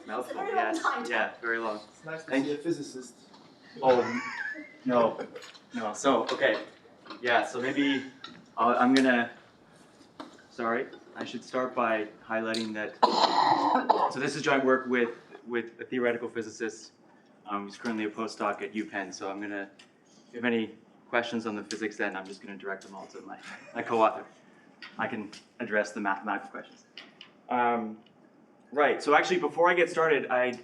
Mouthful, Very yes. long title. Yeah, very long. It's nice to see a physicist. Oh, no. No, so, okay. Yeah, so maybe I'm gonna, sorry, I should start by highlighting that, so this is joint work with a theoretical physicist who's currently a postdoc at UPenn, so I'm gonna, if you have any questions on the physics then, I'm just gonna direct them all to my co-author. I can address the mathematical questions. Right, so actually before I get started, I'd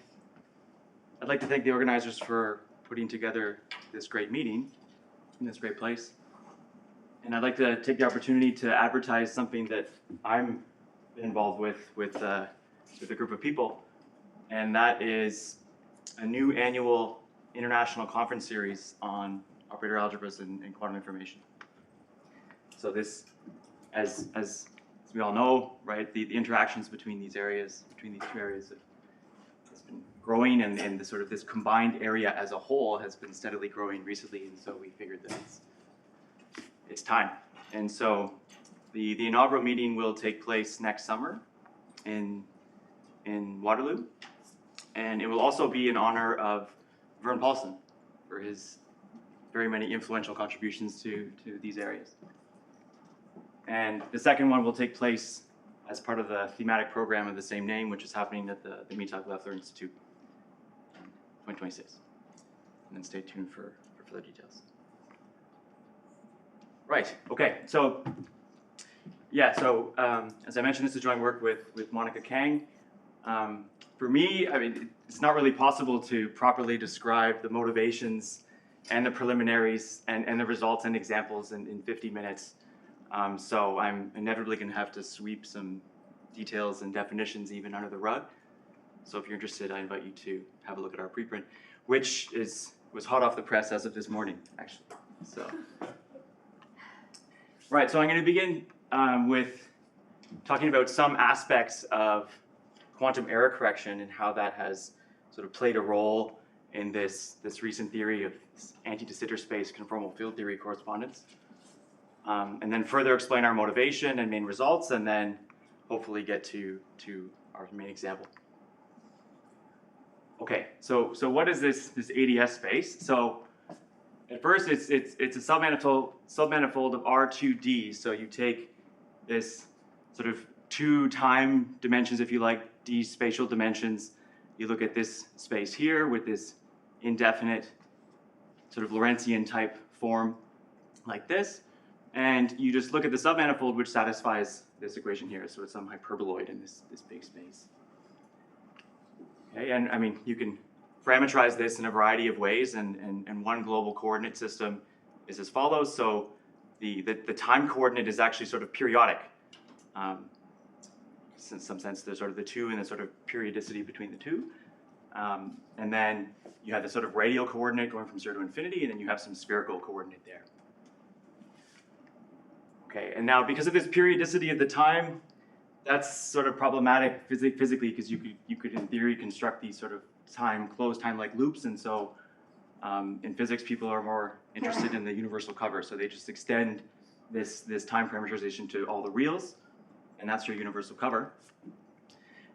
like to thank the organizers for putting together this great meeting in this great place. And I'd like to take the opportunity to advertise something that I'm involved with a group of people, and that is a new annual international conference series on operator algebras and quantum information. So this, as we all know, right, the interactions between these areas, between these two areas, has been growing, and the sort of this combined area as a whole has been steadily growing recently, and so we figured that it's time. And so the inaugural meeting will take place next summer in Waterloo, and it will also be in honor of Vern Paulson for his very many influential contributions to these areas. And the second one will take place as part of the thematic program of the same name, which is happening at the Meetag-Leffler Institute, 2026. And then stay tuned for further details. Right, okay, so yeah, so as I mentioned, this is joint work with Monica Kang. For me, I mean, it's not really possible to properly describe the motivations and the preliminaries and the results and examples in 50 minutes. So I'm inevitably going to have to sweep some details and definitions even under the rug. So if you're interested, I invite you to have a look at our preprint, which was hot off the press as of this morning, actually. So. Right, so I'm going to begin with talking about some aspects of quantum error correction and how that has sort of played a role in this recent theory of anti-de Sitter space conformal field theory correspondence. And then further explain our motivation and main results, and then hopefully get to our main example. Okay, so what is this ADS space? So at first, it's a submanifold of R2D. So you take this sort of two time dimensions, if you like, D spatial dimensions. You look at this space here with this indefinite sort of Lorentzian type form like this. And you just look at the submanifold which satisfies this equation here. So it's some hyperboloid in this big space. Okay, and I mean, you can parameterize this in a variety of ways, and one global coordinate system is as follows. So the time coordinate is actually sort of periodic. In some sense, there's sort of the two and the sort of periodicity between the two. And then you have the sort of radial coordinate going from 0 to infinity, and then you have some spherical coordinate there. Okay, and now because of this periodicity of the time, that's sort of problematic physically, because you could in theory construct these sort of closed time-like loops, and so in physics people are more interested in the universal cover, so they just extend this time parameterization to all the reals, and that's your universal cover.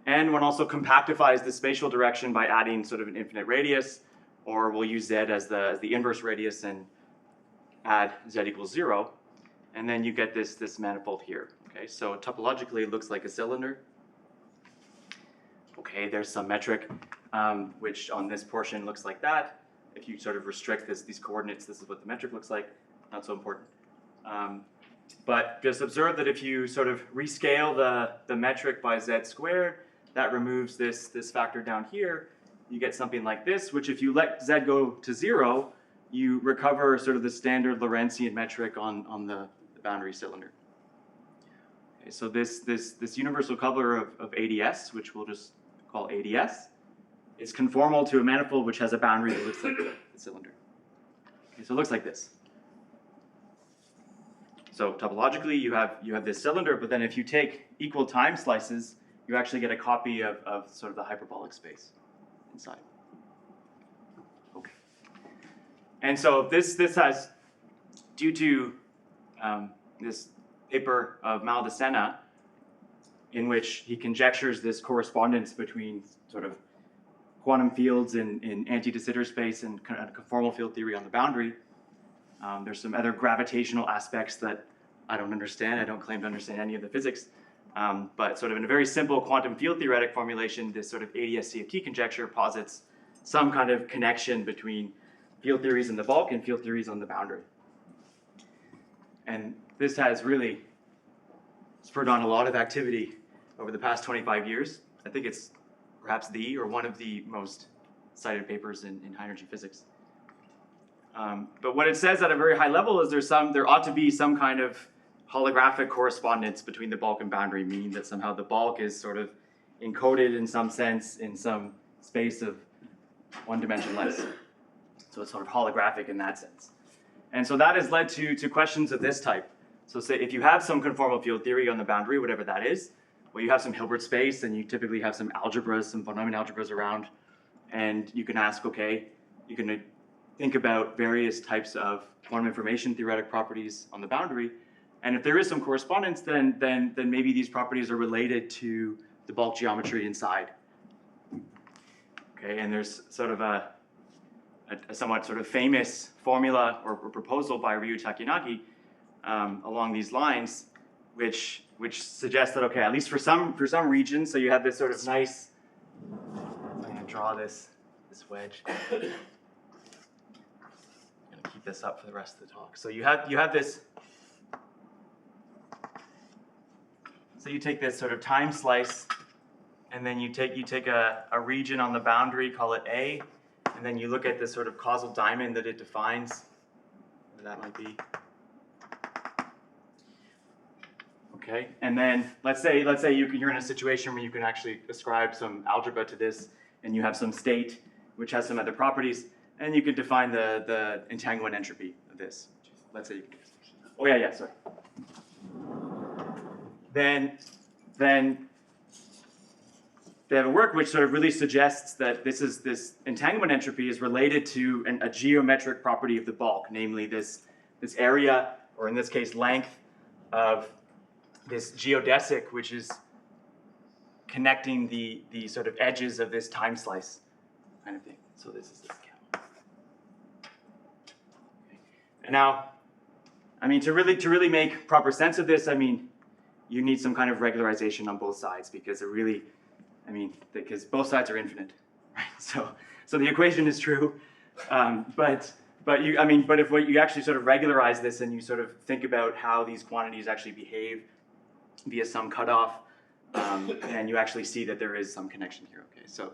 And one also compactifies the spatial direction by adding sort of an infinite radius, or we'll use z as the inverse radius and add z equals 0, and then you get this manifold here. Okay, so topologically it looks like a cylinder. Okay, there's some metric, which on this portion looks like that. If you sort of restrict these coordinates, this is what the metric looks like. Not so important. But just observe that if you sort of rescale the metric by z squared, that removes this factor down here. You get something like this, which if you let z go to 0, you recover sort of the standard Lorentzian metric on the boundary cylinder. Okay, so this universal cover of ADS, which we'll just call ADS, is conformal to a manifold which has a boundary that looks like the cylinder. Okay, so it looks like this. So topologically, you have this cylinder, but then if you take equal time slices, you actually get a copy of sort of the hyperbolic space inside. Okay. And so this has, due to this paper of Mal de Sena, in which he conjectures this correspondence between sort of quantum fields in anti-de Sitter space and conformal field theory on the boundary. There's some other gravitational aspects that I don't understand. I don't claim to understand any of the physics. But sort of in a very simple quantum field theoretic formulation, this sort of ADS-CFT conjecture posits some kind of connection between field theories in the bulk and field theories on the boundary. And this has really spurred on a lot of activity over the past 25 years. I think it's perhaps the or one of the most cited papers in high energy physics. But what it says at a very high level is there ought to be some kind of holographic correspondence between the bulk and boundary, meaning that somehow the bulk is sort of encoded in some sense in some space of one dimension less. So it's sort of holographic in that sense. And so that has led to questions of this type. So say if you have some conformal field theory on the boundary, whatever that is, well, you have some Hilbert space, and you typically have some algebras, some von Neumann algebras around, and you can ask, okay, you can think about various types of quantum information theoretic properties on the boundary, and if there is some correspondence, then maybe these properties are related to the bulk geometry inside. Okay, and there's sort of a somewhat sort of famous formula or proposal by Ryu Takenagi along these lines, which suggests that, okay, at least for some regions, so you have this sort of nice, I'm going to draw this wedge. I'm going to keep this up for the rest of the talk. So you have this, so you take this sort of time slice, and then you take a region on the boundary, call it A, and then you look at this sort of causal diamond that it defines, whatever that might be. Okay, and then let's say you're in a situation where you can actually ascribe some algebra to this, and you have some state which has some other properties, and you can define the entanglement entropy of this. Let's say you can do this. Oh yeah, sorry. Then they have a work which sort of really suggests that this entanglement entropy is related to a geometric property of the bulk, namely this area, or in this case length, of this geodesic, which is connecting the sort of edges of this time slice kind of thing. So this is this count. Okay. And now, I mean, to really make proper sense of this, I mean, you need some kind of regularization on both sides, because it really, I mean, because both sides are infinite, right? So the equation is true, but if you actually sort of regularize this and you sort of think about how these quantities actually behave via some cutoff, and you actually see that there is some connection here. Okay, so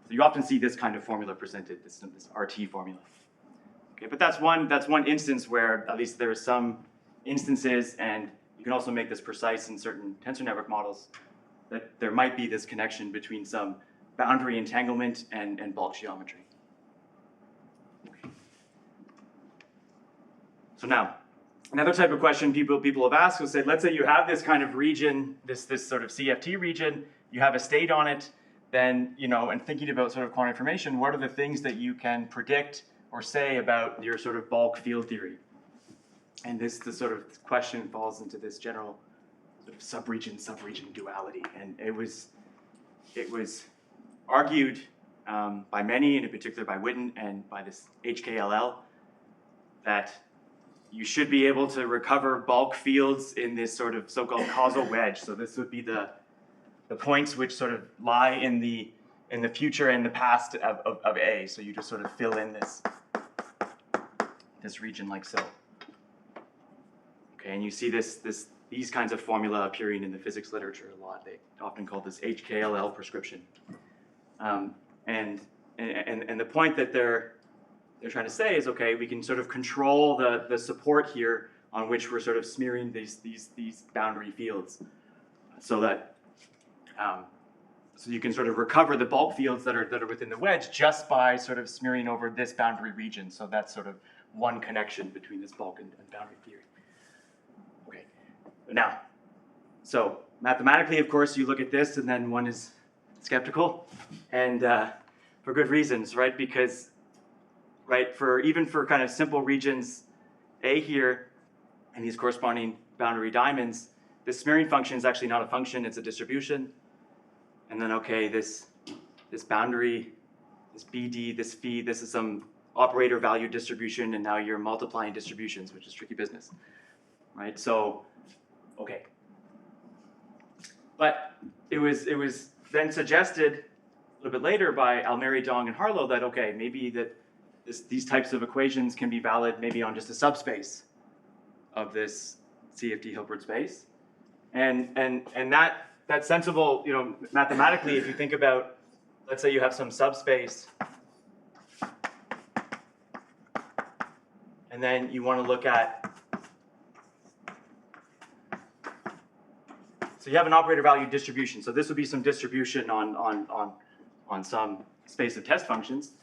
you often see this kind of formula presented, this RT formula. Okay, but that's one instance where at least there are some instances, and you can also make this precise in certain tensor network models, that there might be this connection between some boundary entanglement and bulk geometry. Okay. So now, another type of question people have asked is, let's say you have this kind of region, this sort of CFT region, you have a state on it, then, and thinking about sort of quantum information, what are the things that you can predict or say about your sort of bulk field theory? And this sort of question falls into this general sort of subregion duality. And it was argued by many, and in particular by Witten and by this HKLL, that you should be able to recover bulk fields in this sort of so-called causal wedge. So this would be the points which sort of lie in the future and the past of A. So you just sort of fill in this region like so. Okay, and you see these kinds of formula appearing in the physics literature a lot. They often call this HKLL prescription. And the point that they're trying to say is, okay, we can sort of control the support here on which we're sort of smearing these boundary fields, so that so you can sort of recover the bulk fields that are within the wedge just by sort of smearing over this boundary region. So that's sort of one connection between this bulk and boundary theory. Okay, now, so mathematically, of course, you look at this and then one is skeptical, and for good reasons, right? Because even for kind of simple regions A here and these corresponding boundary diamonds, this smearing function is actually not a function, it's a distribution. And then, okay, this boundary, this BD, this phi, this is some operator value distribution, and now you're multiplying distributions, which is tricky business, right? So, okay. But it was then suggested a little bit later by Almeri, Dong, and Harlow that, okay, maybe that these types of equations can be valid maybe on just a subspace of this CFD Hilbert space. And that's sensible, you know, mathematically, if you think about, let's say you have some subspace, and then you want to look at, so you have an operator value distribution. So this would be some distribution on some space of test functions.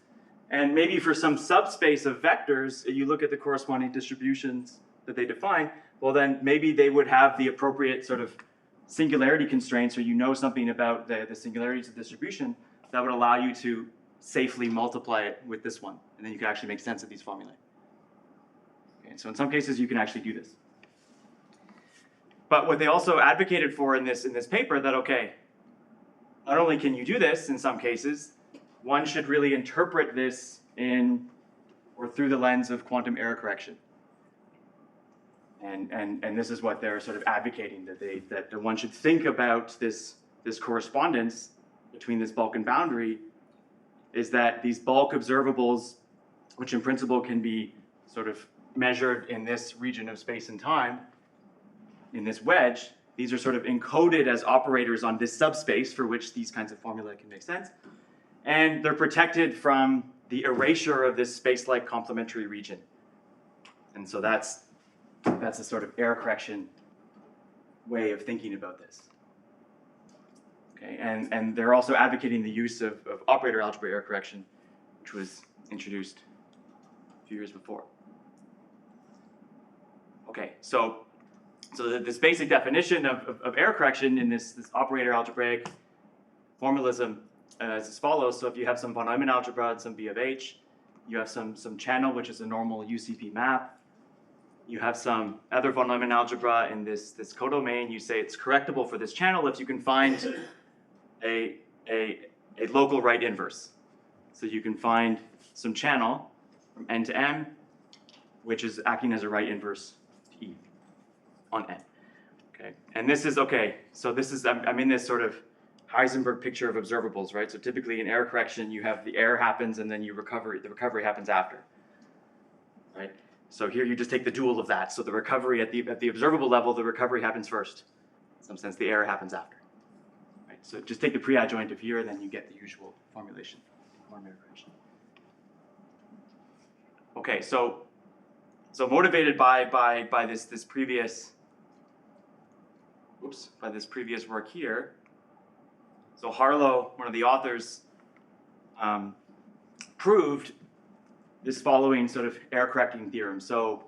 And maybe for some subspace of vectors, you look at the corresponding distributions that they define, well then maybe they would have the appropriate sort of singularity constraints, or you know something about the singularities of distribution that would allow you to safely multiply it with this one. And then you can actually make sense of these formulae. Okay, so in some cases you can actually do this. But what they also advocated for in this paper, that okay, not only can you do this in some cases, one should really interpret this in or through the lens of quantum error correction. And this is what they're sort of advocating, that one should think about this correspondence between this bulk and boundary, is that these bulk observables, which in principle can be sort of measured in this region of space and time, in this wedge, these are sort of encoded as operators on this subspace for which these kinds of formulae can make sense. And they're protected from the erasure of this space-like complementary region. And so that's a sort of error correction way of thinking about this. Okay, and they're also advocating the use of operator algebra error correction, which was introduced a few years before. Okay, so this basic definition of error correction in this operator algebraic formalism is as follows. So if you have some von Neumann algebra and some B of H, you have some channel, which is a normal UCP map. You have some other von Neumann algebra in this codomain. You say it's correctable for this channel if you can find a local right inverse. So you can find some channel from n to m, which is acting as a right inverse to E on n. Okay, and this is okay. So this is I'm in this sort of Heisenberg picture of observables, right? So typically in error correction, you have the error happens and then the recovery happens after, right? So here you just take the dual of that. So the recovery at the observable level, the recovery happens first. In some sense, the error happens after. Right? So just take the pre-adjoint of here, and then you get the usual formulation. Okay, so motivated by this previous work here. So Harlow, one of the authors, proved this following sort of error correcting theorem. So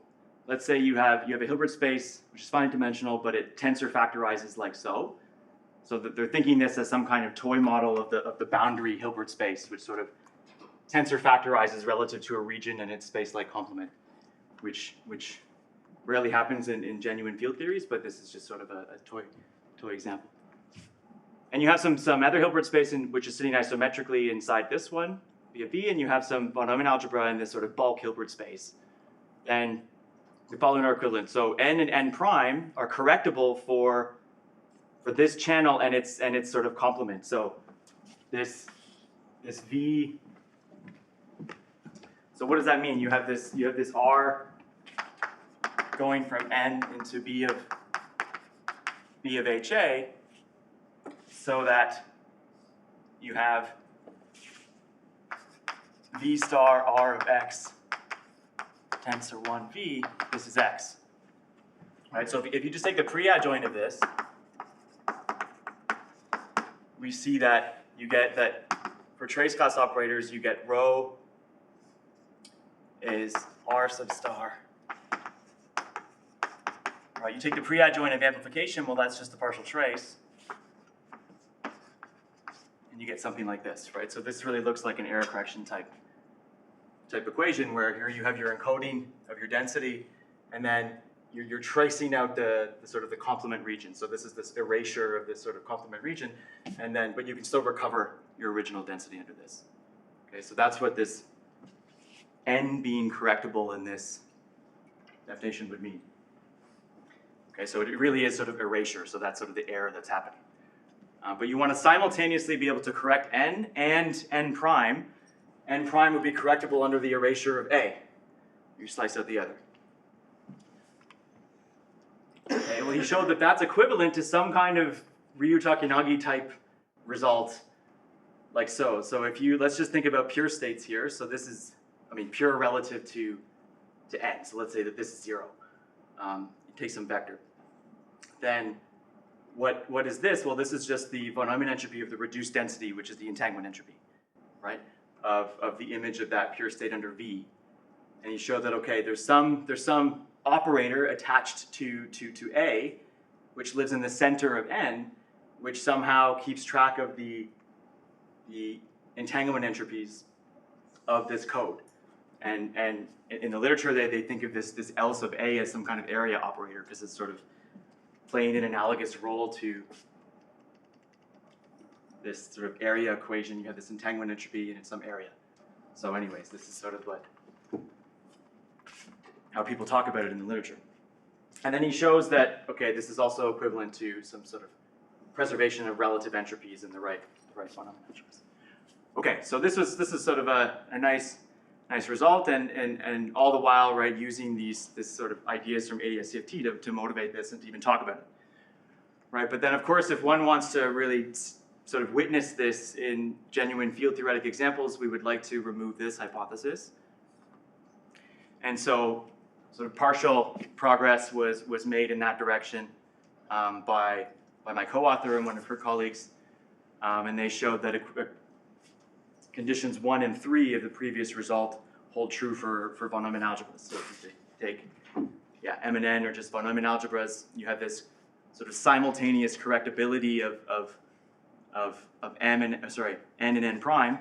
let's say you have a Hilbert space which is finite dimensional, but it tensor factorizes like so. So that they're thinking this as some kind of toy model of the boundary Hilbert space, which sort of tensor factorizes relative to a region and its space-like complement, which rarely happens in genuine field theories, but this is just sort of a toy example. And you have some other Hilbert space which is sitting isometrically inside this one, via B, and you have some von Neumann algebra in this sort of bulk Hilbert space. And the following are equivalent. So n and n prime are correctable for this channel and its sort of complement. So this V. So what does that mean? You have this R going from n into B of HA, so that you have V star R of X tensor 1V, this is X. Right, so if you just take the pre-adjoint of this, we see that you get that for trace class operators, you get rho is R sub star. Right, you take the pre-adjoint of amplification, well, that's just the partial trace. And you get something like this, right? So this really looks like an error correction type equation, where here you have your encoding of your density, and then you're tracing out the sort of the complement region. So this is this erasure of this sort of complement region, and then, but you can still recover your original density under this. Okay, so that's what this n being correctable in this definition would mean. Okay, so it really is sort of erasure, so that's sort of the error that's happening. But you want to simultaneously be able to correct n and n prime. N prime would be correctable under the erasure of a. You slice out the other. Okay, well, he showed that that's equivalent to some kind of Ryu-Takanagi type result, like so. So if you, let's just think about pure states here. So this is, I mean, pure relative to n. So let's say that this is 0. Take some vector. Then what is this? Well, this is just the von Neumann entropy of the reduced density, which is the entanglement entropy, right? Of the image of that pure state under V. And you show that, okay, there's some operator attached to A, which lives in the center of N, which somehow keeps track of the entanglement entropies of this code. And in the literature, they think of this L sub A as some kind of area operator, because it's sort of playing an analogous role to this sort of area equation. You have this entanglement entropy and it's some area. So anyways, this is sort of how people talk about it in the literature. And then he shows that, okay, this is also equivalent to some sort of preservation of relative entropies in the right von Neumann entropes. Okay, so this is sort of a nice result, and all the while, right, using this sort of ideas from ADS-CFT to motivate this and to even talk about it, right? But then, of course, if one wants to really sort of witness this in genuine field theoretic examples, we would like to remove this hypothesis. And so, sort of partial progress was made in that direction by my co-author and one of her colleagues, and they showed that conditions 1 and 3 of the previous result hold true for von Neumann algebras. So if you take M and N or just von Neumann algebras, you have this sort of simultaneous correctability of N and N prime,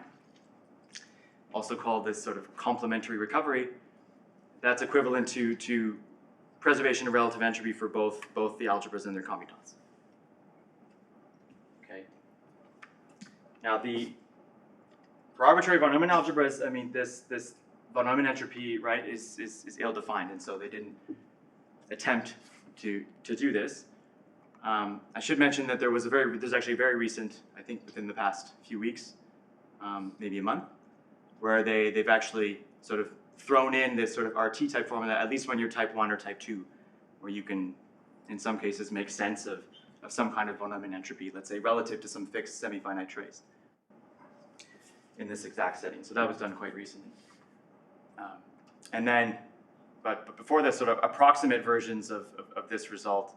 also called this sort of complementary recovery. That's equivalent to preservation of relative entropy for both the algebras and their commutants. Okay. Now for arbitrary von Neumann algebras, I mean, this von Neumann entropy, right, is ill-defined, and so they didn't attempt to do this. I should mention that there's actually a very recent, I think within the past few weeks, maybe a month, where they've actually sort of thrown in this sort of RT type formula, at least when you're type 1 or type 2, where you can, in some cases, make sense of some kind of von Neumann entropy, let's say relative to some fixed semi-finite trace in this exact setting. So that was done quite recently. And then, but before this, sort of approximate versions of this result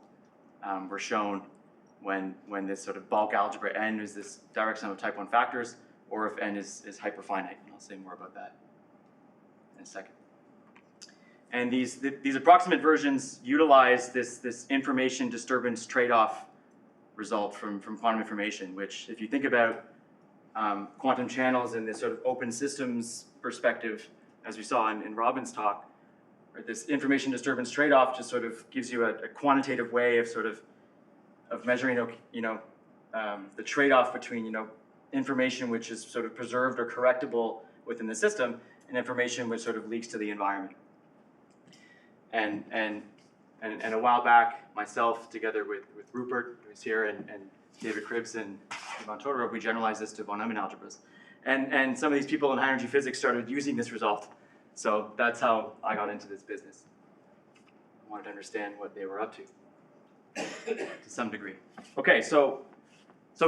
were shown when this sort of bulk algebra N is this direct sum of type 1 factors, or if N is hyperfinite. And I'll say more about that in a second. And these approximate versions utilize this information disturbance trade-off result from quantum information, which, if you think about quantum channels in this sort of open systems perspective, as we saw in Robin's talk, right, this information disturbance trade-off just sort of gives you a quantitative way of measuring, the trade-off between, information which is sort of preserved or correctable within the system and information which sort of leaks to the environment. And a while back, myself, together with Rupert, who's here, and David Cribbs and Ivan Todorov, we generalized this to von Neumann algebras. And some of these people in high energy physics started using this result. So that's how I got into this business. I wanted to understand what they were up to some degree. Okay, so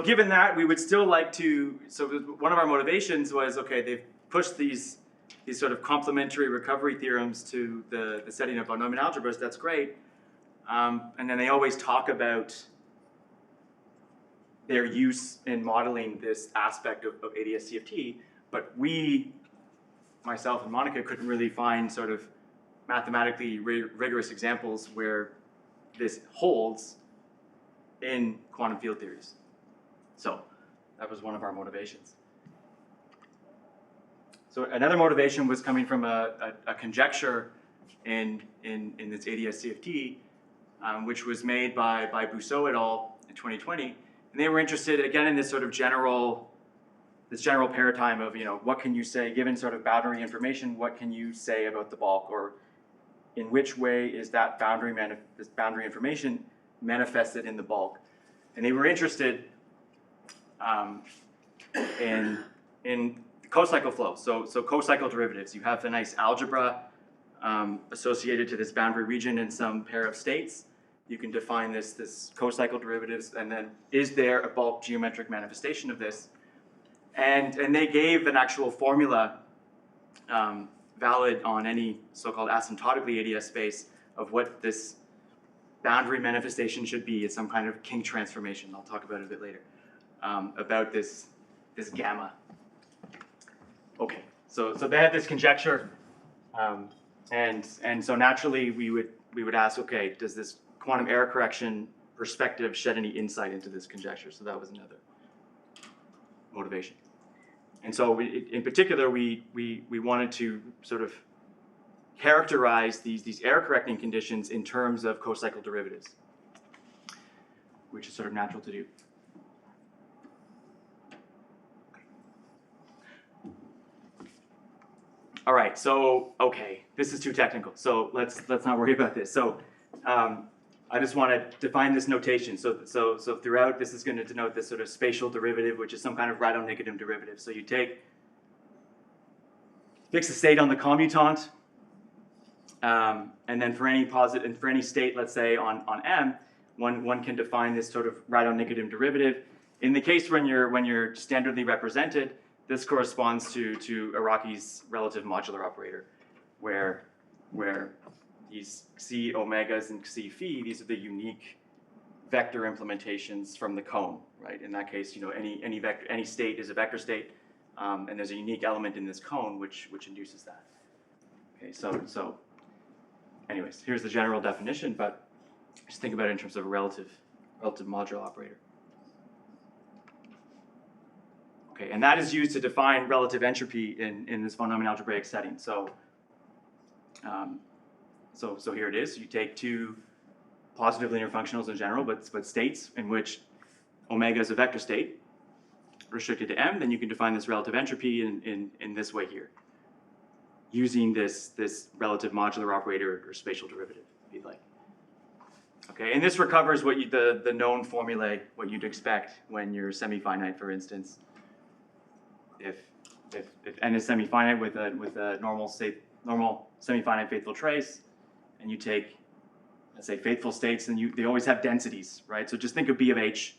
given that, we would still like to, so one of our motivations was, okay, they've pushed these sort of complementary recovery theorems to the setting of von Neumann algebras, that's great. And then they always talk about their use in modeling this aspect of ADS-CFT, but we, myself and Monica, couldn't really find sort of mathematically rigorous examples where this holds in quantum field theories. So that was one of our motivations. So another motivation was coming from a conjecture in this ADS CFT, which was made by Bousseau et al. In 2020, and they were interested again in this sort of general paradigm of, you know, what can you say given sort of boundary information? What can you say about the bulk, or in which way is that this boundary information manifested in the bulk? And they were interested in co-cycle flow. So co-cycle derivatives. You have the nice algebra associated to this boundary region in some pair of states. You can define this co-cycle derivatives, and then is there a bulk geometric manifestation of this? And they gave an actual formula valid on any so-called asymptotically ADS space of what this boundary manifestation should be. It's some kind of king transformation. I'll talk about it a bit later, about this gamma. Okay, so they had this conjecture, and so naturally we would ask, okay, does this quantum error correction perspective shed any insight into this conjecture? So that was another motivation. And so in particular, we wanted to sort of characterize these error correcting conditions in terms of co-cycle derivatives, which is sort of natural to do. All right, so okay, this is too technical, so let's not worry about this. So I just want to define this notation. So throughout, this is going to denote this sort of spatial derivative, which is some kind of Radon-Nikodym derivative. So you fix a state on the commutant, and then for any state, let's say on M, one can define this sort of Radon-Nikodym derivative. In the case when you're standardly represented, this corresponds to Araki's relative modular operator, where these C omegas and C phi, these are the unique vector implementations from the cone, right? In that case, you know, any state is a vector state, and there's a unique element in this cone which induces that. Okay, so anyways, here's the general definition, but just think about it in terms of a relative modular operator. Okay, and that is used to define relative entropy in this von Neumann algebraic setting. So here it is. You take two positive linear functionals in general, but states in which omega is a vector state restricted to M, then you can define this relative entropy in this way here, using this relative modular operator or spatial derivative, if you'd like. Okay, and this recovers what the known formulae, what you'd expect when you're semi-finite, for instance. If n is semi-finite with a normal semi-finite faithful trace, and you take, let's say, faithful states, and they always have densities, right? So just think of B of H,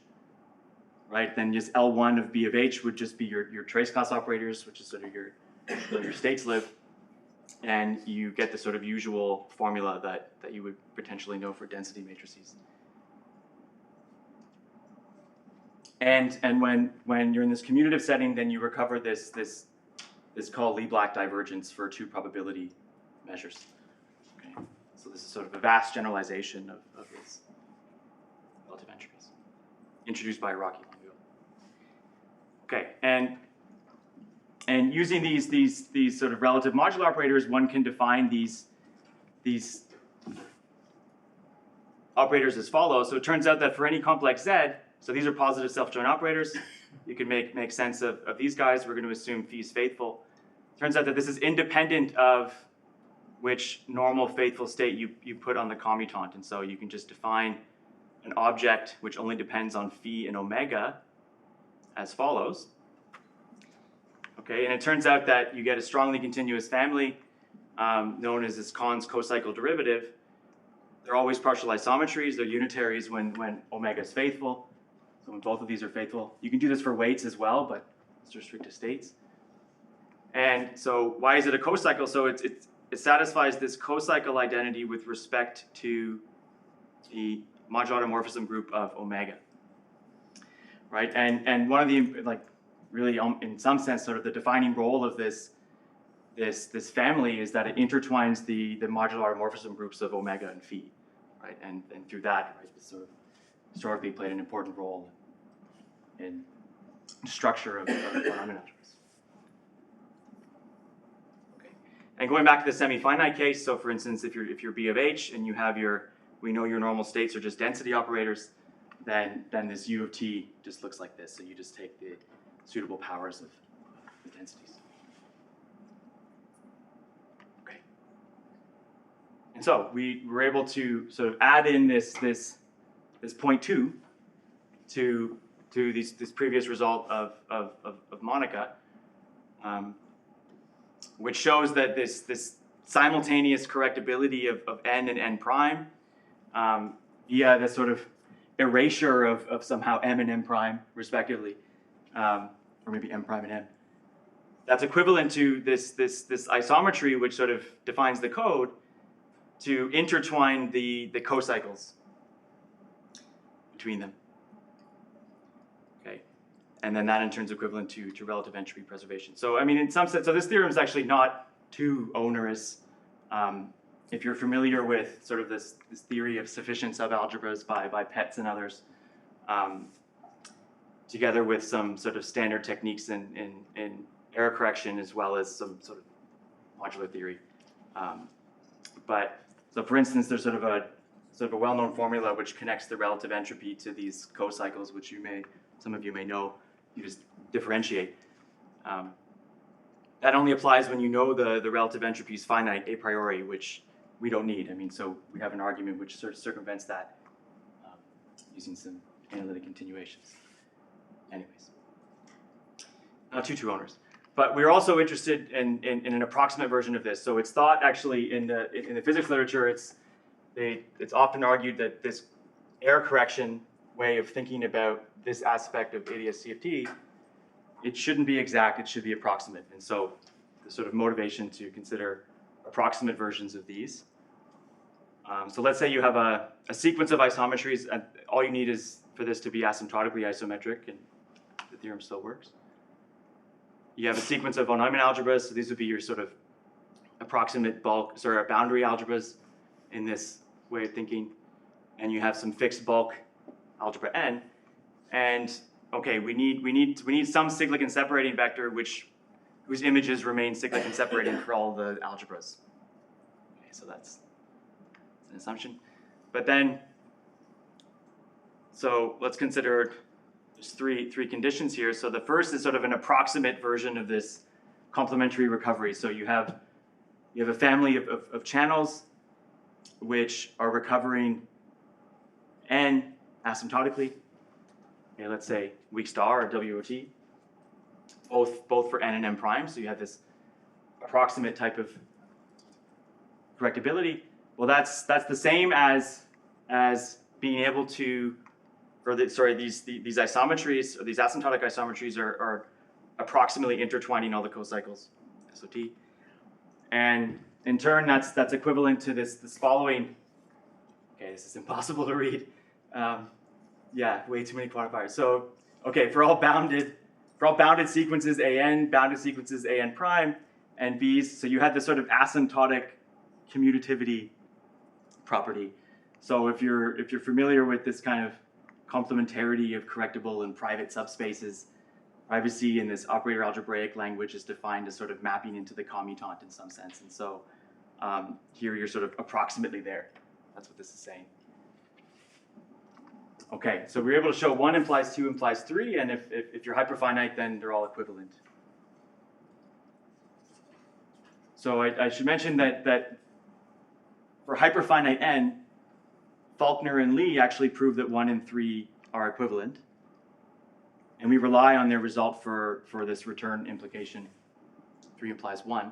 right? Then just L1 of B of H would just be your trace class operators, which is sort of where your states live, and you get the sort of usual formula that you would potentially know for density matrices. And when you're in this commutative setting, then you recover this called Lie-Black divergence for two probability measures. Okay. So this is sort of a vast generalization of these relative entropys, introduced by Araki long ago. Okay, and using these sort of relative modular operators, one can define these operators as follows. So it turns out that for any complex Z, so these are positive self-joint operators, you can make sense of these guys. We're going to assume phi is faithful. Turns out that this is independent of which normal faithful state you put on the commutant. And so you can just define an object which only depends on phi and omega as follows. Okay, and it turns out that you get a strongly continuous family known as this Kahn's co-cycle derivative. They're always partial isometries. They're unitaries when omega is faithful. So when both of these are faithful. You can do this for weights as well, but it's restricted to states. And so why is it a co-cycle? So it satisfies this co-cycle identity with respect to the modular automorphism group of omega, right? And one of the, like, really in some sense, sort of the defining role of this family is that it intertwines the modular automorphism groups of omega and phi, right? And through that, right, it's sort of historically played an important role in the structure of von Neumann algebras. Okay. And going back to the semi-finite case, so for instance, if you're B of H and you have we know your normal states are just density operators, then this U of T just looks like this. So you just take the suitable powers of the densities. Okay. And so we were able to sort of add in this point 2 to this previous result of Monica, which shows that this simultaneous correctability of n and n prime via this sort of erasure of somehow m and m prime respectively, or maybe m prime and m. That's equivalent to this isometry, which sort of defines the code to intertwine the cocycles between them. Okay, and then that in turn is equivalent to relative entropy preservation. So I mean, in some sense, so this theorem is actually not too onerous. If you're familiar with sort of this theory of sufficient subalgebras by Petz and others, together with some sort of standard techniques in error correction as well as some sort of modular theory. But so for instance, there's sort of a well-known formula which connects the relative entropy to these cocycles, which some of you may know. You just differentiate. That only applies when you know the relative entropy is finite a priori, which we don't need. I mean, so we have an argument which sort of circumvents that using some analytic continuations. Anyways, not too onerous. But we're also interested in an approximate version of this. So it's thought actually in the physics literature, it's often argued that this error correction way of thinking about this aspect of ADS-CFT, it shouldn't be exact, it should be approximate. And so the sort of motivation to consider approximate versions of these. So let's say you have a sequence of isometries, and all you need is for this to be asymptotically isometric, and the theorem still works. You have a sequence of von Neumann algebras, so these would be your sort of approximate boundary algebras in this way of thinking. And you have some fixed bulk algebra n. And okay, we need some cyclic and separating vector whose images remain cyclic and separating for all the algebras. Okay, so that's an assumption. But then, so let's consider just three conditions here. So the first is sort of an approximate version of this complementary recovery. So you have a family of channels which are recovering n asymptotically. Okay, let's say weak star or WOT, both for n and m prime. So you have this approximate type of correctability. Well, that's the same as being able to, these isometries, or these asymptotic isometries are approximately intertwining all the cocycles, SOT. And in turn, that's equivalent to this following. Okay, this is impossible to read. Yeah, way too many quantifiers. So, okay, for all bounded sequences an, bounded sequences an prime, and b's. So you had this sort of asymptotic commutativity property. So if you're familiar with this kind of complementarity of correctable and private subspaces, privacy in this operator algebraic language is defined as sort of mapping into the commutant in some sense. And so here you're sort of approximately there. That's what this is saying. Okay, so we're able to show 1 implies 2 implies 3, and if you're hyperfinite, then they're all equivalent. So I should mention that for hyperfinite n, Faulkner and Lee actually prove that 1 and 3 are equivalent. And we rely on their result for this return implication. 3 implies 1.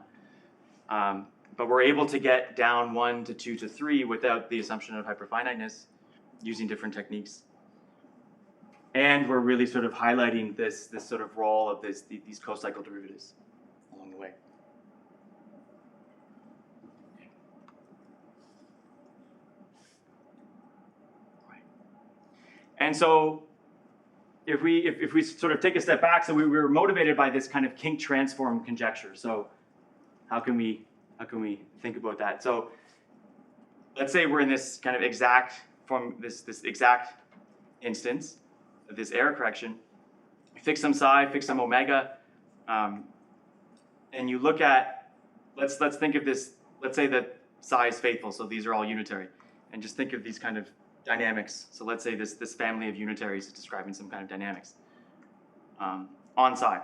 But we're able to get down 1 to 2 to 3 without the assumption of hyperfiniteness using different techniques. And we're really sort of highlighting this sort of role of these cocycle derivatives along the way. Right. And so if we sort of take a step back, so we were motivated by this kind of kink transform conjecture. So how can we think about that? So let's say we're in this kind of exact form, this exact instance of this error correction. Fix some psi, fix some omega, and you look at let's think of this. Let's say that psi is faithful, so these are all unitary, and just think of these kind of dynamics. So let's say this family of unitaries is describing some kind of dynamics on psi,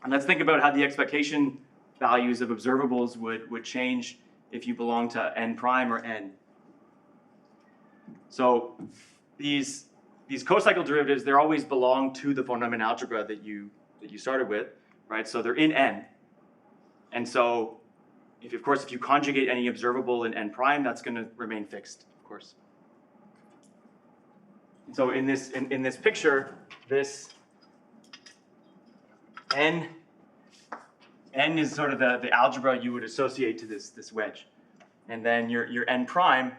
and let's think about how the expectation values of observables would change if you belong to n prime or n. So these co-cycle derivatives, they always belong to the von Neumann algebra that you started with, right? So they're in n, and so if you conjugate any observable in n prime, that's going to remain fixed, of course. So in this picture, this n is sort of the algebra you would associate to this wedge, and then your n prime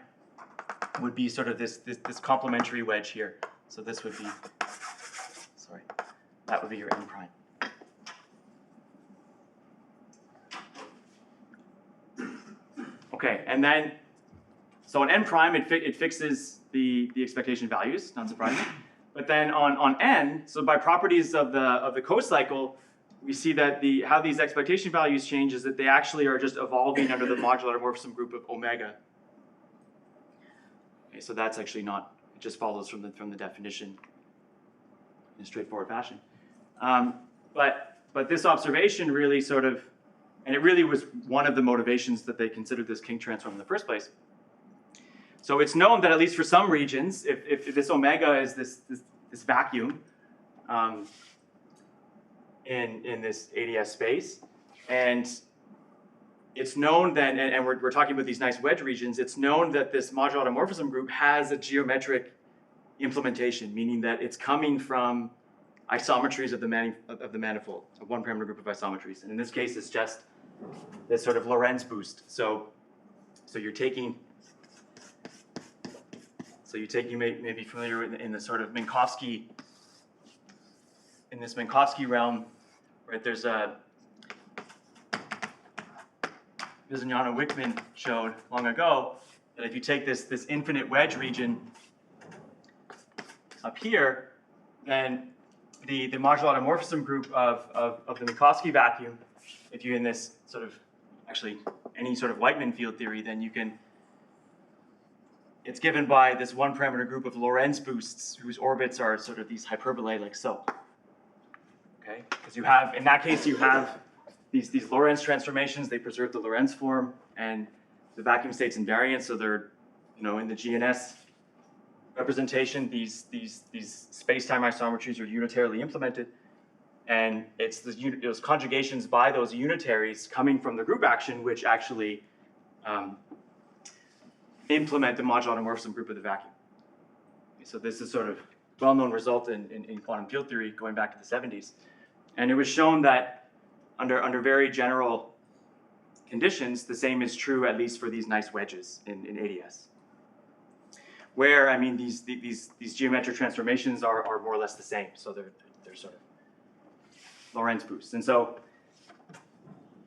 would be sort of this complementary wedge here. So this would be, sorry, that would be your n prime. Okay, and then so on n prime it fixes the expectation values, not surprising. But then on n, so by properties of the cocycle, we see that how these expectation values change is that they actually are just evolving under the modular morphism group of omega. Okay, so that's actually not, it just follows from the definition in a straightforward fashion. But this observation really sort of, and it really was one of the motivations that they considered this King transform in the first place. So it's known that at least for some regions, if this omega is this vacuum in this ADS space, and it's known that, and we're talking about these nice wedge regions, it's known that this modular automorphism group has a geometric implementation, meaning that it's coming from isometries of the manifold, a one-parameter group of isometries. And in this case, it's just this sort of Lorentz boost. So you're taking, you may be familiar in the sort of Minkowski, in this Minkowski realm, right? There's Vizignano-Wickman showed long ago that if you take this infinite wedge region up here, then the modular automorphism group of the Minkowski vacuum, if you're in this sort of, actually any sort of Whiteman field theory, then you can, it's given by this one parameter group of Lorentz boosts whose orbits are sort of these hyperbolae like so. Okay, because you have, in that case, you have these Lorentz transformations, they preserve the Lorentz form, and the vacuum state's invariant, so they're, in the GNS representation, these space-time isometries are unitarily implemented, and it's those conjugations by those unitaries coming from the group action which actually implement the modular automorphism group of the vacuum. Okay, so this is sort of well-known result in quantum field theory going back to the 70s, and it was shown that under very general conditions, the same is true at least for these nice wedges in ADS. Where, I mean, these geometric transformations are more or less the same, so they're sort of Lorentz boosts. And so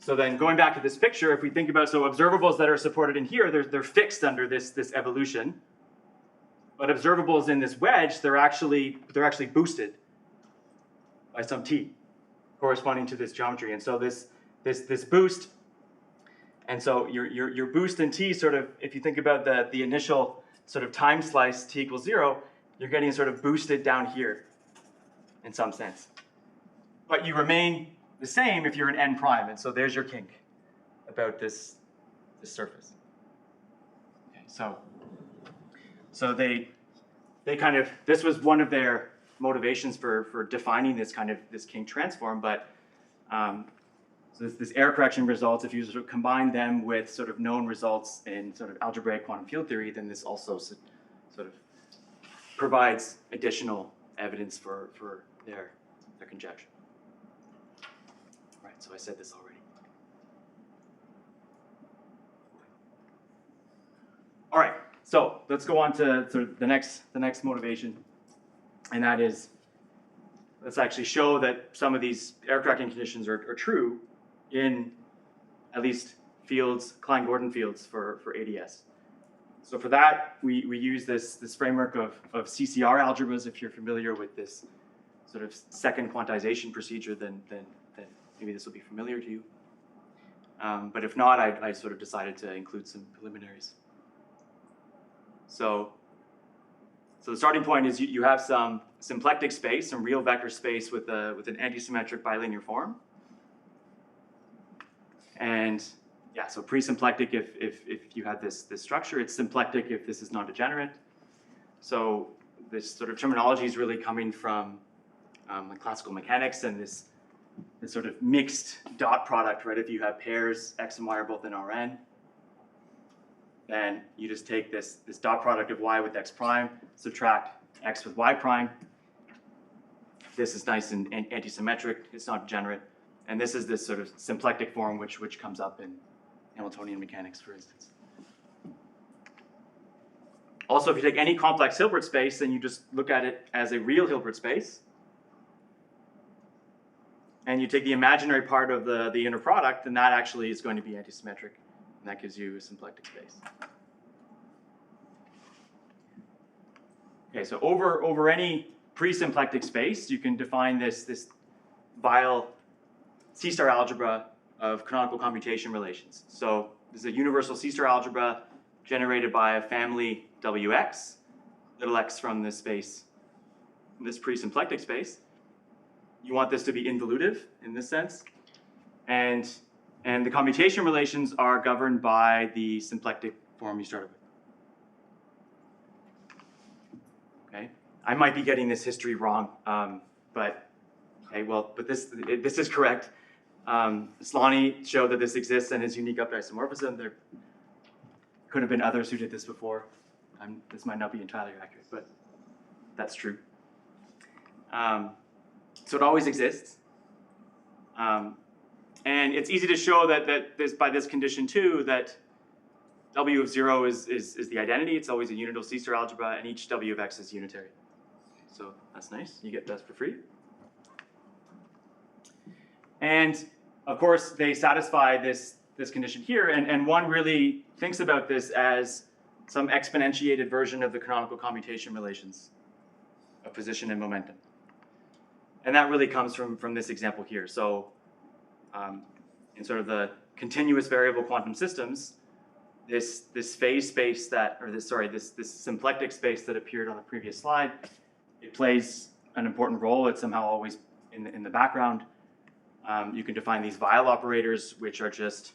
then going back to this picture, if we think about, so observables that are supported in here, they're fixed under this evolution, but observables in this wedge, they're actually boosted by some t corresponding to this geometry. And so this boost, and so your boost in t sort of, if you think about the initial sort of time slice t equals 0, you're getting sort of boosted down here in some sense. But you remain the same if you're an n prime, and so there's your kink about this surface. Okay, so they kind of, this was one of their motivations for defining this kind of kink transform, but so this error correction results, if you sort of combine them with sort of known results in sort of algebraic quantum field theory, then this also sort of provides additional evidence for their conjecture. Right, so I said this already. All right, so let's go on to sort of the next motivation, and that is, let's actually show that some of these error correcting conditions are true in at least fields, Klein-Gordon fields for ADS. So for that, we use this framework of CCR algebras. If you're familiar with this sort of second quantization procedure, then maybe this will be familiar to you. But if not, I sort of decided to include some preliminaries. So the starting point is you have some symplectic space, some real vector space with an antisymmetric bilinear form. And yeah, so pre-symplectic if you had this structure, it's symplectic if this is non-degenerate. So this sort of terminology is really coming from like classical mechanics and this sort of mixed dot product, right? If you have pairs, x and y are both in Rn, then you just take this dot product of y with x prime, subtract x with y prime. This is nice and antisymmetric, it's not degenerate. And this is this sort of symplectic form which comes up in Hamiltonian mechanics, for instance. Also, if you take any complex Hilbert space, then you just look at it as a real Hilbert space. And you take the imaginary part of the inner product, and that actually is going to be antisymmetric. And that gives you a symplectic space. Okay, so over any pre-symplectic space, you can define this Weyl C-star algebra of canonical commutation relations. So this is a universal C-star algebra generated by a family Wx, little x from this space, this pre-symplectic space. You want this to be involutive in this sense. And the commutation relations are governed by the symplectic form you started with. Okay, I might be getting this history wrong, but this is correct. Slani showed that this exists and is unique up isomorphism. There could have been others who did this before. This might not be entirely accurate, but that's true. So it always exists. And it's easy to show that by this condition too, that W of 0 is the identity. It's always a unital C-star algebra, and each W of x is unitary. So that's nice. You get that for free. And of course, they satisfy this condition here, and one really thinks about this as some exponentiated version of the canonical commutation relations of position and momentum. And that really comes from this example here. So in sort of the continuous variable quantum systems, this phase space this symplectic space that appeared on the previous slide, it plays an important role. It's somehow always in the background. You can define these Weyl operators, which are just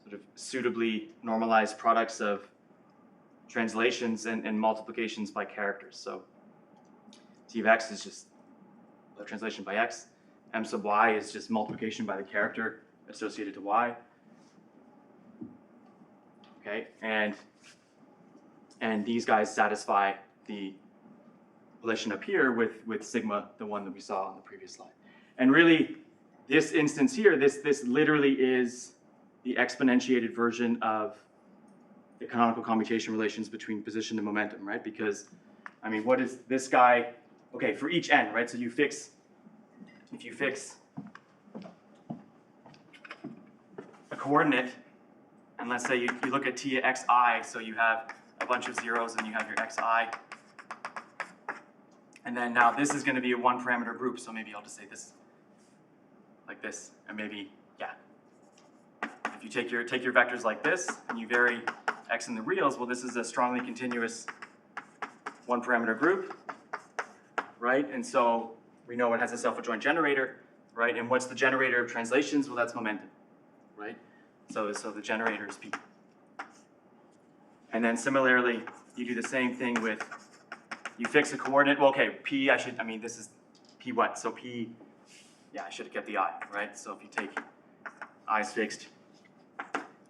sort of suitably normalized products of translations and multiplications by characters. So T of x is just a translation by x. M sub y is just multiplication by the character associated to y. Okay, and these guys satisfy the relation up here with sigma, the one that we saw on the previous slide. And really, this instance here, this literally is the exponentiated version of the canonical commutation relations between position and momentum, right? Because, I mean, what is this guy? Okay, for each n, right? So if you fix a coordinate, and let's say you look at t at xi, so you have a bunch of zeros and you have your xi. And then now this is going to be a one parameter group, so maybe I'll just say this like this, and maybe, yeah. If you take your vectors like this, and you vary x in the reals, well, this is a strongly continuous one parameter group, right? And so we know it has a self-adjoint generator, right? And what's the generator of translations? Well, that's momentum, right? So the generator is P. And then similarly, you do the same thing with, you fix a coordinate. Well, okay, P, this is P what? So P, yeah, I should have kept the I, right? So if you take I is fixed,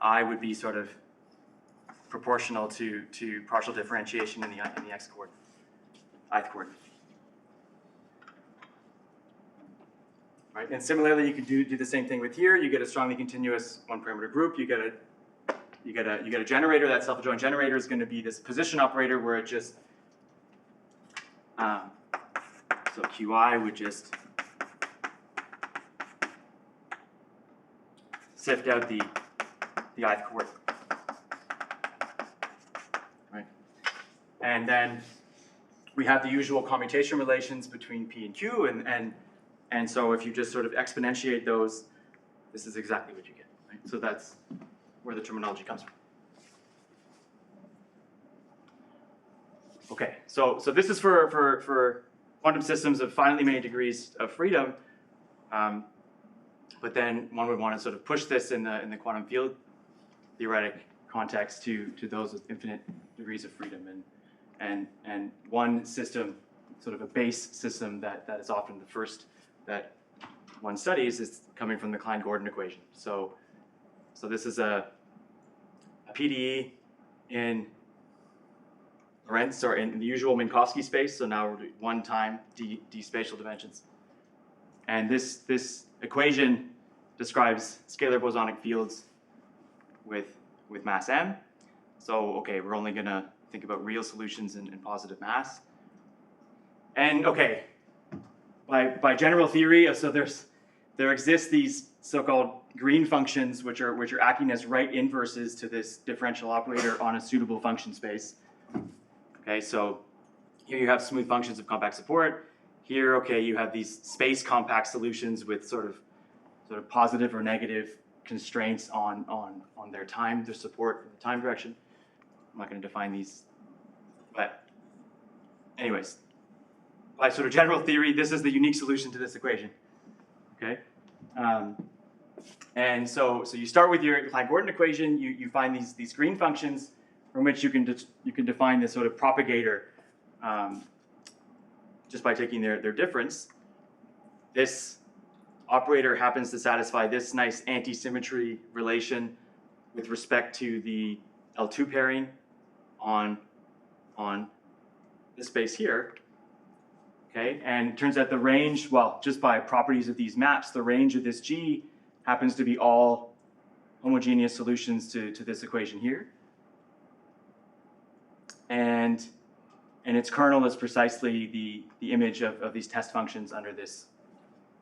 I would be sort of proportional to partial differentiation in the x coordinate, ith coordinate. Right? And similarly, you could do the same thing with here. You get a strongly continuous one parameter group. You get a generator. That self-adjoint generator is going to be this position operator where it just so Qi would just sift out the ith coordinate. Right? And then we have the usual commutation relations between P and Q, and so if you just sort of exponentiate those, this is exactly what you get. Right? So that's where the terminology comes from. Okay, so this is for quantum systems of finitely many degrees of freedom, but then one would want to sort of push this in the quantum field theoretic context to those with infinite degrees of freedom, and one system, sort of a base system that is often the first that one studies, is coming from the Klein-Gordon equation. So this is a PDE in Lorentz, or in the usual Minkowski space. So now we're doing 1 time d spatial dimensions, and this equation describes scalar bosonic fields with mass m. So okay, we're only gonna think about real solutions in positive mass. And okay, by general theory, so there exist these so-called green functions which are acting as right inverses to this differential operator on a suitable function space. Okay, so here you have smooth functions of compact support. Here, okay, you have these space compact solutions with sort of positive or negative constraints on their time, their support in the time direction. I'm not going to define these, but anyways, by sort of general theory, this is the unique solution to this equation. Okay, and so you start with your Klein-Gordon equation. You find these green functions from which you can define this sort of propagator just by taking their difference. This operator happens to satisfy this nice anti-symmetry relation with respect to the L2 pairing on this space here. Okay, and it turns out the range, well, just by properties of these maps, the range of this G happens to be all homogeneous solutions to this equation here. And its kernel is precisely the image of these test functions under this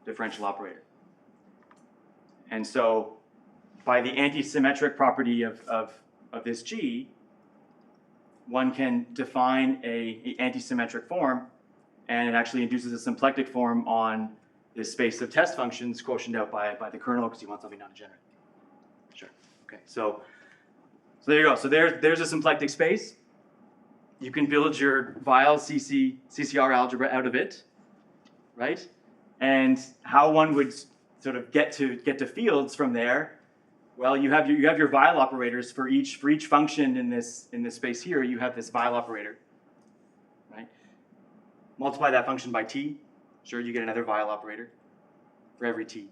differential operator. And so by the anti-symmetric property of this G, one can define a anti-symmetric form, and it actually induces a symplectic form on this space of test functions quotiented out by the kernel, because you want something non-degenerate. Sure. Okay, so there you go. So there's a symplectic space. You can build your Weil CCR algebra out of it, right? And how one would sort of get to fields from there? Well, you have your Weil operators for each function in this space here. You have this Weil operator, right? Multiply that function by t. Sure, you get another Weil operator for every t.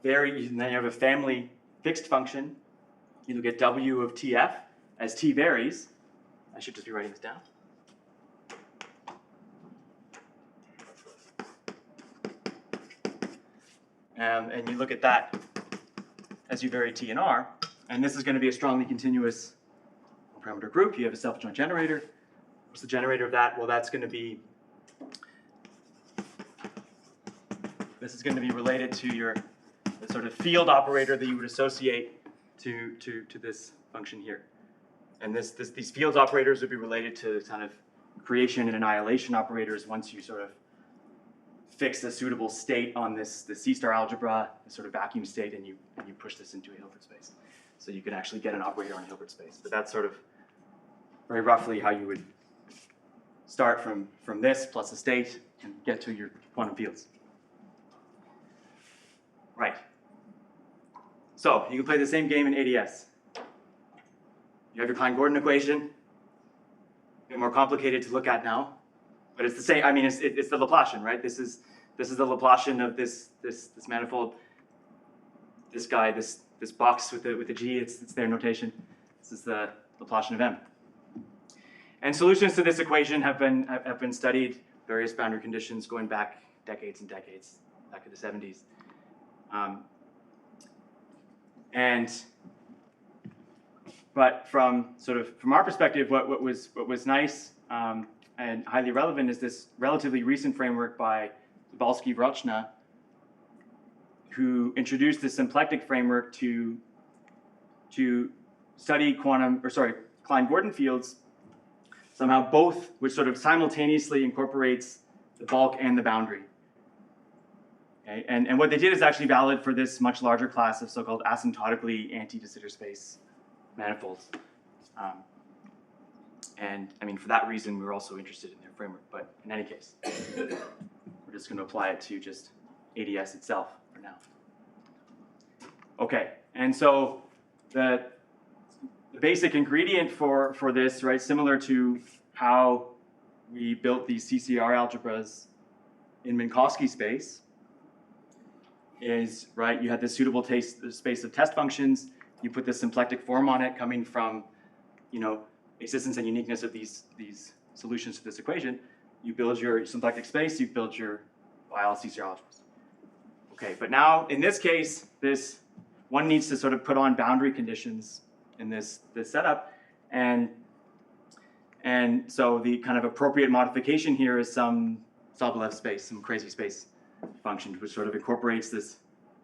And then you have a family fixed function. You'll get w of tf as t varies. I should just be writing this down. And you look at that as you vary t and r, and this is going to be a strongly continuous parameter group. You have a self-adjoint generator. What's the generator of that? Well, that's going to be, this is going to be related to the sort of field operator that you would associate to this function here. And these field operators would be related to kind of creation and annihilation operators once you sort of fix a suitable state on the C-star algebra, a sort of vacuum state, and you push this into a Hilbert space. So you can actually get an operator on a Hilbert space. But that's sort of very roughly how you would start from this plus a state and get to your quantum fields. Right. So you can play the same game in ADS. You have your Klein-Gordon equation, a bit more complicated to look at now, but it's the same. I mean, it's the Laplacian, right? This is the Laplacian of this manifold. This guy, this box with the G, it's their notation. This is the Laplacian of M. And solutions to this equation have been studied, various boundary conditions going back decades and decades, back to the 70s. But from our perspective, what was nice and highly relevant is this relatively recent framework by Zabalski-Vrochna, who introduced the symplectic framework to study Klein-Gordon fields, somehow both, which sort of simultaneously incorporates the bulk and the boundary. Okay, and what they did is actually valid for this much larger class of so-called asymptotically anti-de Sitter space manifolds. And I mean, for that reason, we were also interested in their framework. But in any case, we're just going to apply it to just ADS itself for now. Okay, and so the basic ingredient for this, right, similar to how we built these CCR algebras in Minkowski space, is, right, you had this suitable space of test functions, you put this symplectic form on it coming from, you know, existence and uniqueness of these solutions to this equation, you build your symplectic space, you build your Weyl CCR algebras. Okay, but now in this case, one needs to sort of put on boundary conditions in this setup, and so the kind of appropriate modification here is some Sobolev space, some crazy space function, which sort of incorporates this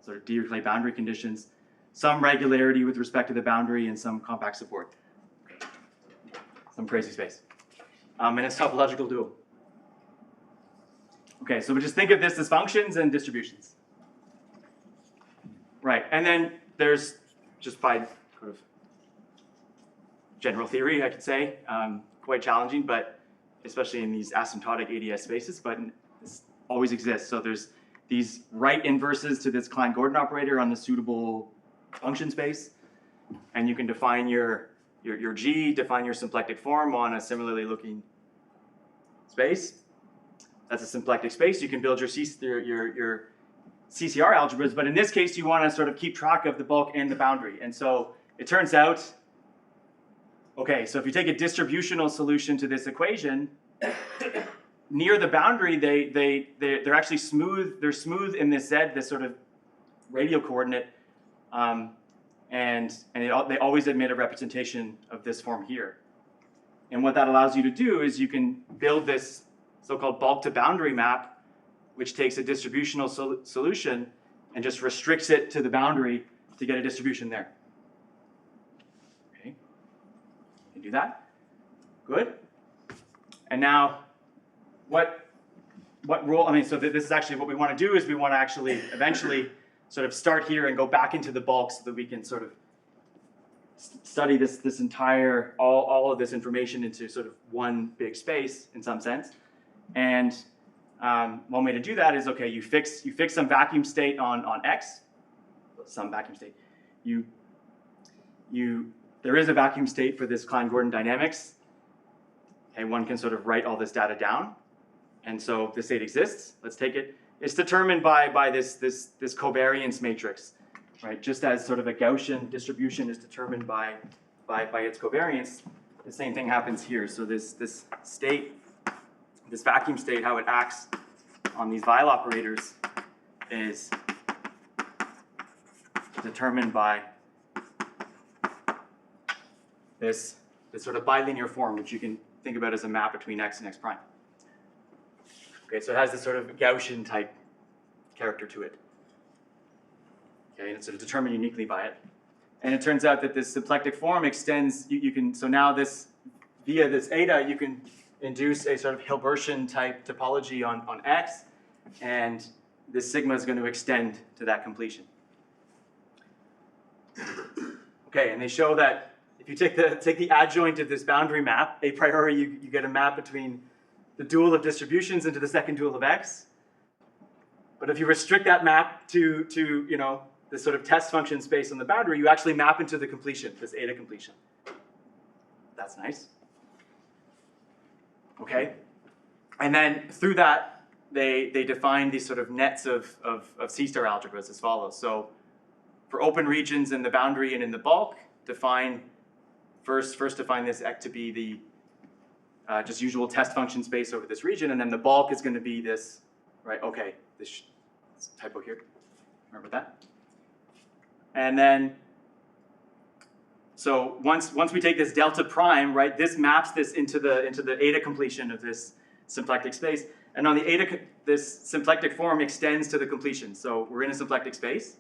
sort of Dirichlet boundary conditions, some regularity with respect to the boundary, and some compact support. Okay. Some crazy space. And it's topological dual. Okay, so we just think of this as functions and distributions. Right, and then there's, just by sort of general theory, I could say, quite challenging, but especially in these asymptotic ADS spaces, but this always exists. So there's these right inverses to this Klein-Gordon operator on the suitable function space, and you can define your G, define your symplectic form on a similarly looking space. That's a symplectic space. You can build your CCR algebras, but in this case, you want to sort of keep track of the bulk and the boundary. And so it turns out, okay, so if you take a distributional solution to this equation, near the boundary, they're actually smooth. They're smooth in this Z, this sort of radial coordinate, and they always admit a representation of this form here. And what that allows you to do is you can build this so-called bulk to boundary map, which takes a distributional solution and just restricts it to the boundary to get a distribution there. Okay, you can do that. Good. And now, what role? I mean, so this is actually what we want to do is we want to actually eventually sort of start here and go back into the bulk so that we can sort of study this entire all of this information into sort of one big space in some sense. And one way to do that is, okay, you fix some vacuum state on X, some vacuum state. There is a vacuum state for this Klein-Gordon dynamics. Okay, one can sort of write all this data down, and so this state exists. Let's take it. It's determined by this covariance matrix, right? Just as sort of a Gaussian distribution is determined by its covariance, the same thing happens here. So this state, this vacuum state, how it acts on these Weyl operators is determined by this sort of bilinear form, which you can think about as a map between X and X prime. Okay, so it has this sort of Gaussian type character to it. Okay, and it's sort of determined uniquely by it. And it turns out that this symplectic form extends, so now via this eta, you can induce a sort of Hilbertian type topology on X, and this sigma is going to extend to that completion. Okay, and they show that if you take the adjoint of this boundary map, a priori you get a map between the dual of distributions into the second dual of X. But if you restrict that map to this sort of test function space on the boundary, you actually map into the completion, this eta completion. That's nice. Okay, and then through that, they define these sort of nets of C-star algebras as follows. So for open regions in the boundary and in the bulk, first define this X to be the just usual test function space over this region, and then the bulk is going to be this, right? Okay, this typo here. Remember that? And then, so once we take this delta prime, right? This maps this into the eta completion of this symplectic space, and on the eta, this symplectic form extends to the completion. So we're in a symplectic space.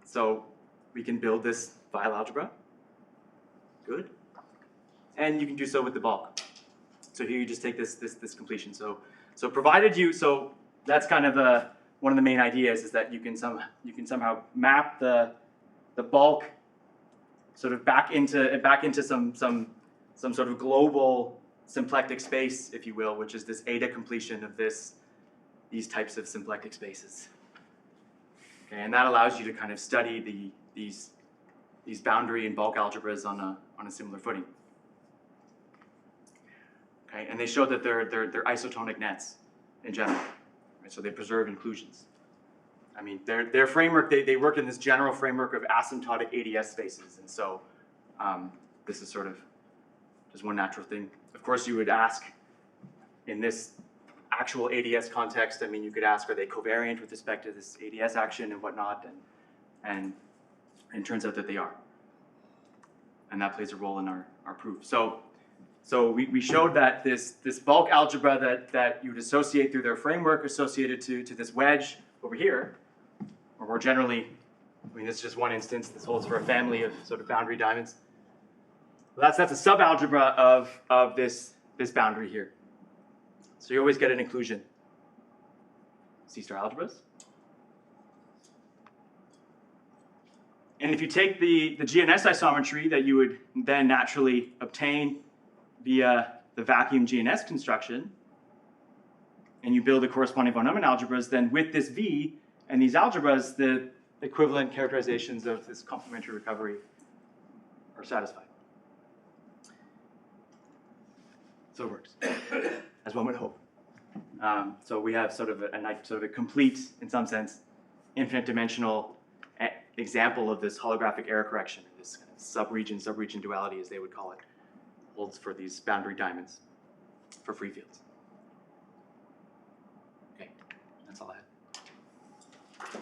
So we can build this Weyl algebra. Good. And you can do so with the bulk. So here you just take this completion. So provided so that's kind of one of the main ideas is that you can somehow map the bulk sort of back into some sort of global symplectic space, if you will, which is this eta completion of these types of symplectic spaces. Okay, and that allows you to kind of study these boundary and bulk algebras on a similar footing. Okay, and they show that they're isotonic nets in general, right? So they preserve inclusions. I mean, their framework, they work in this general framework of asymptotic ADS spaces, and so this is sort of just one natural thing. Of course, you would ask in this actual ADS context, I mean, you could ask, are they covariant with respect to this ADS action and whatnot, and it turns out that they are. And that plays a role in our proof. So we showed that this bulk algebra that you would associate through their framework associated to this wedge over here, or more generally, I mean, this is just one instance. This holds for a family of sort of boundary diamonds. Well, that's a subalgebra of this boundary here. So you always get an inclusion. C-star algebras. And if you take the GNS isometry that you would then naturally obtain via the vacuum GNS construction, and you build the corresponding von Neumann algebras, then with this V and these algebras, the equivalent characterizations of this complementary recovery are satisfied. So it works, as one would hope. So we have sort of a complete, in some sense, infinite dimensional example of this holographic error correction, this kind of subregion duality, as they would call it, holds for these boundary diamonds for free fields. Okay, that's all I had. Can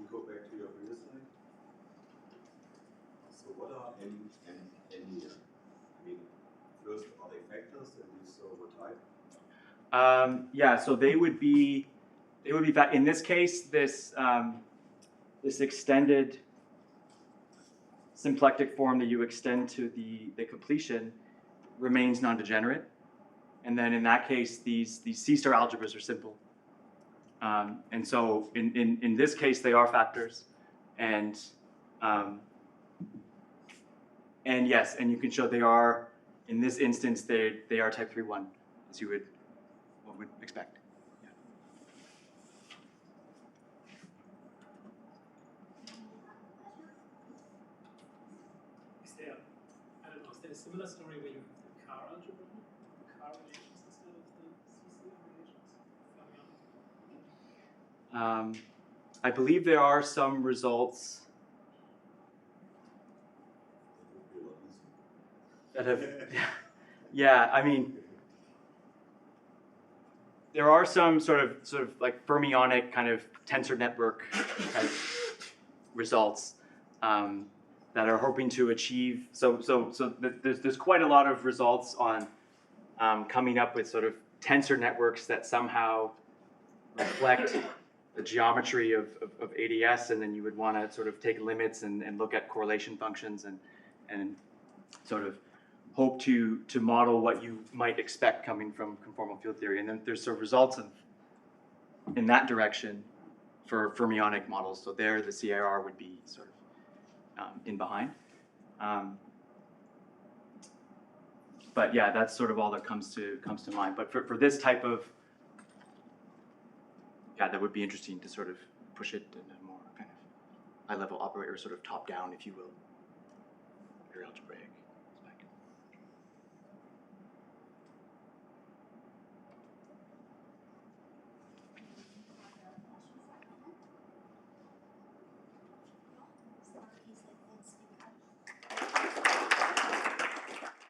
we go back to your previous slide? So what are N here? I mean, first, are they factors, and if so, what type? Yeah, so they would be in this case, this extended symplectic form that you extend to the completion remains non-degenerate, and then in that case, these C-star algebras are simple, and so in this case they are factors, and yes, and you can show they are, in this instance they are type 3-1, as you would expect. Is there a similar story where you have the car algebra, car relations instead of the CC relations? I believe there are some results that have, yeah, I mean, there are some sort of like fermionic kind of tensor network type results that are hoping to achieve. So there's quite a lot of results on coming up with sort of tensor networks that somehow reflect the geometry of ADS, and then you would want to sort of take limits and look at correlation functions and sort of hope to model what you might expect coming from conformal field theory. And then there's sort of results in that direction for fermionic models. So there the CIR would be sort of in behind. But yeah, that's sort of all that comes to mind. But for this type of, yeah, that would be interesting to sort of push it in a more kind of high-level operator, sort of top-down, if you will, your algebraic.